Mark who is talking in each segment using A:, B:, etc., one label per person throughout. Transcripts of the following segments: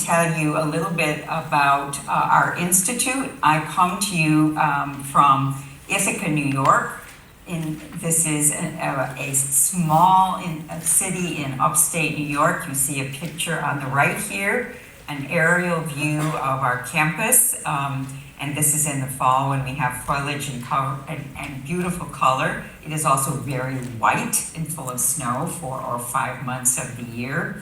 A: tell you a little bit about our institute. I come to you from Ithaca, New York. This is a small city in upstate New York. You see a picture on the right here, an aerial view of our campus. And this is in the fall when we have foliage and beautiful color. It is also very white and full of snow 4 or 5 months of the year.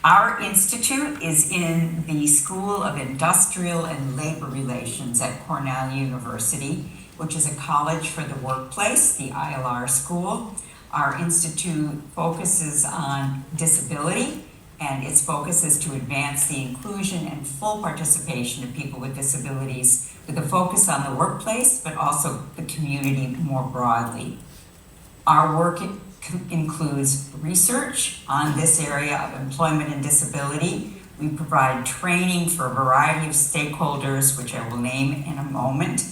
A: Our institute is in the School of Industrial and Labor Relations at Cornell University, which is a college for the workplace, the ILR school. Our institute focuses on disability, and its focus is to advance the inclusion and full participation of people with disabilities with a focus on the workplace, but also the community more broadly. Our work includes research on this area of employment and disability. We provide training for a variety of stakeholders, which I will name in a moment,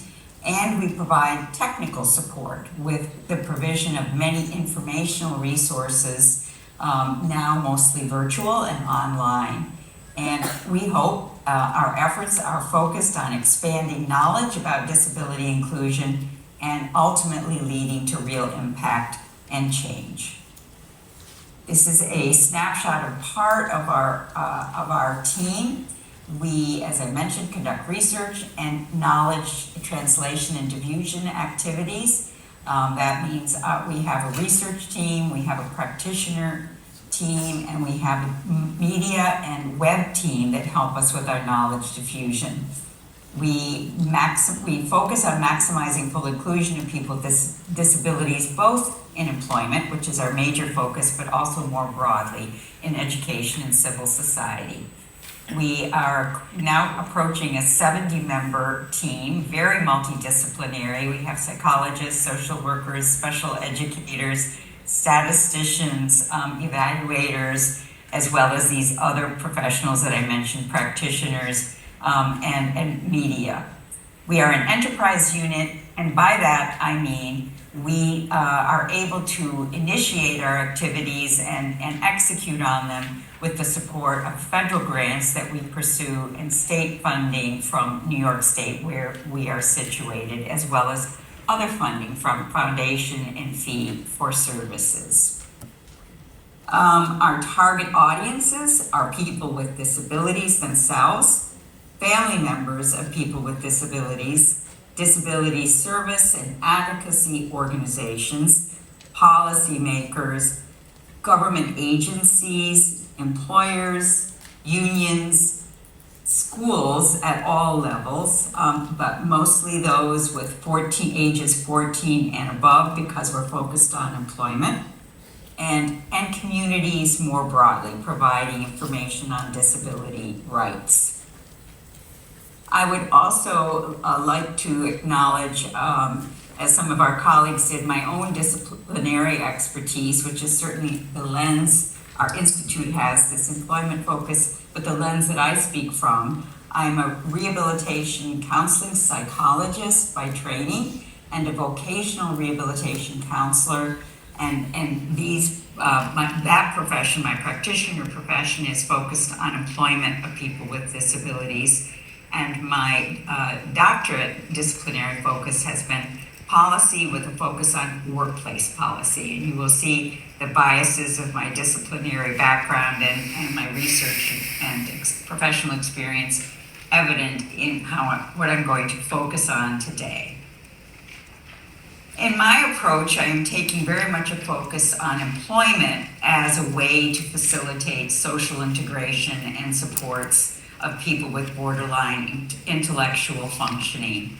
A: and we provide technical support with the provision of many informational resources, now mostly virtual and online. And we hope our efforts are focused on expanding knowledge about disability inclusion and ultimately leading to real impact and change. This is a snapshot of part of our team. We, as I mentioned, conduct research and knowledge translation and diffusion activities. That means we have a research team, we have a practitioner team, and we have a media and web team that help us with our knowledge diffusion. We focus on maximizing full inclusion of people with disabilities, both in employment, which is our major focus, but also more broadly in education and civil society. We are now approaching a 70-member team, very multidisciplinary. We have psychologists, social workers, special educators, statisticians, evaluators, as well as these other professionals that I mentioned, practitioners, and media. We are an enterprise unit, and by that I mean we are able to initiate our activities and execute on them with the support of federal grants that we pursue and state funding from New York State, where we are situated, as well as other funding from foundation and fee for services. Our target audiences are people with disabilities themselves, family members of people with disabilities, disability service and advocacy organizations, policymakers, government agencies, employers, unions, schools at all levels, but mostly those with ages 14 and above, because we're focused on employment, and communities more broadly, providing information on disability rights. I would also like to acknowledge, as some of our colleagues did, my own disciplinary expertise, which is certainly the lens. Our institute has this employment focus, but the lens that I speak from, I'm a rehabilitation counseling psychologist by training and a vocational rehabilitation counselor. And that profession, my practitioner profession, is focused on employment of people with disabilities. And my doctorate disciplinary focus has been policy with a focus on workplace policy. And you will see the biases of my disciplinary background and my research and professional experience evident in what I'm going to focus on today. In my approach, I am taking very much a focus on employment as a way to facilitate social integration and supports of people with borderline intellectual functioning.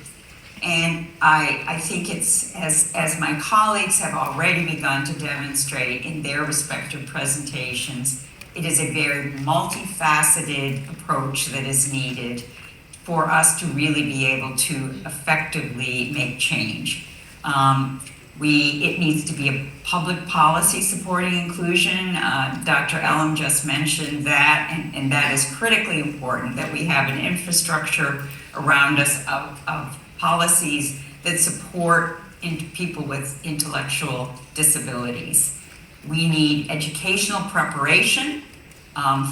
A: And I think it's, as my colleagues have already begun to demonstrate in their respective presentations, it is a very multifaceted approach that is needed for us to really be able to effectively make change. It needs to be a public policy supporting inclusion. Dr. Elam just mentioned that, and that is critically important, that we have an infrastructure around us of policies that support people with intellectual disabilities. We need educational preparation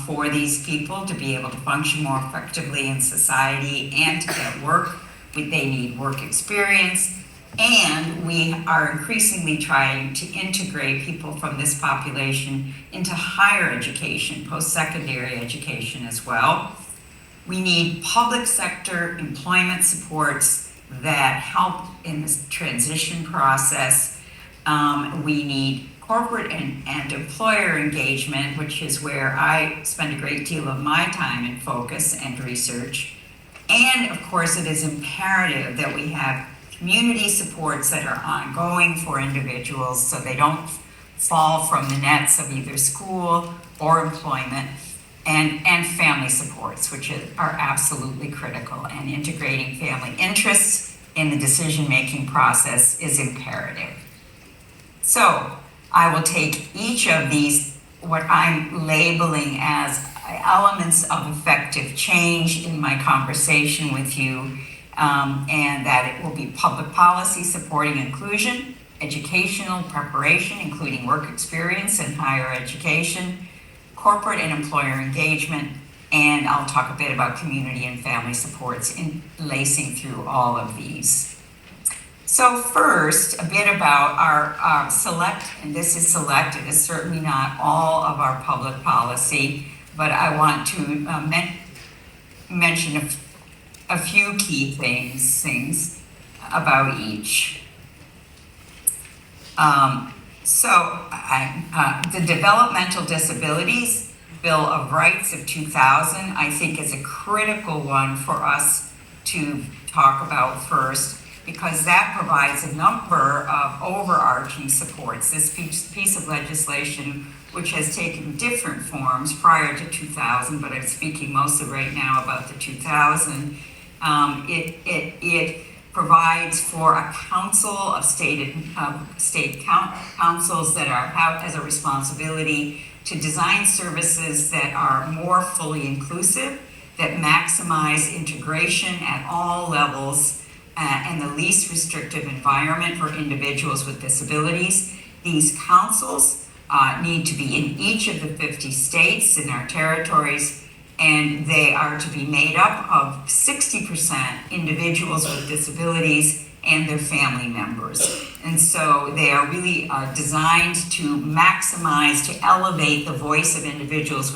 A: for these people to be able to function more effectively in society and to get work. They need work experience. And we are increasingly trying to integrate people from this population into higher education, post-secondary education as well. We need public sector employment supports that help in this transition process. We need corporate and employer engagement, which is where I spend a great deal of my time and focus and research. And of course, it is imperative that we have community supports that are ongoing for individuals so they don't fall from the nets of either school or employment, and family supports, which are absolutely critical. And integrating family interests in the decision-making process is imperative. So I will take each of these, what I'm labeling as elements of effective change in my conversation with you, and that it will be public policy supporting inclusion, educational preparation, including work experience and higher education, corporate and employer engagement, and I'll talk a bit about community and family supports in lacing through all of these. So first, a bit about our select, and this is select, it is certainly not all of our public policy, but I want to mention a few key things about each. The Developmental Disabilities Bill of Rights of 2000, I think, is a critical one for us to talk about first, because that provides a number of overarching supports. This piece of legislation, which has taken different forms prior to 2000, but I'm speaking mostly right now about the 2000, it provides for a council of state councils that have as a responsibility to design services that are more fully inclusive, that maximize integration at all levels, and the least restrictive environment for individuals with disabilities. These councils need to be in each of the 50 states in our territories, and they are to be made up of 60% individuals with disabilities and their family members. And so they are really designed to maximize, to elevate the voice of individuals with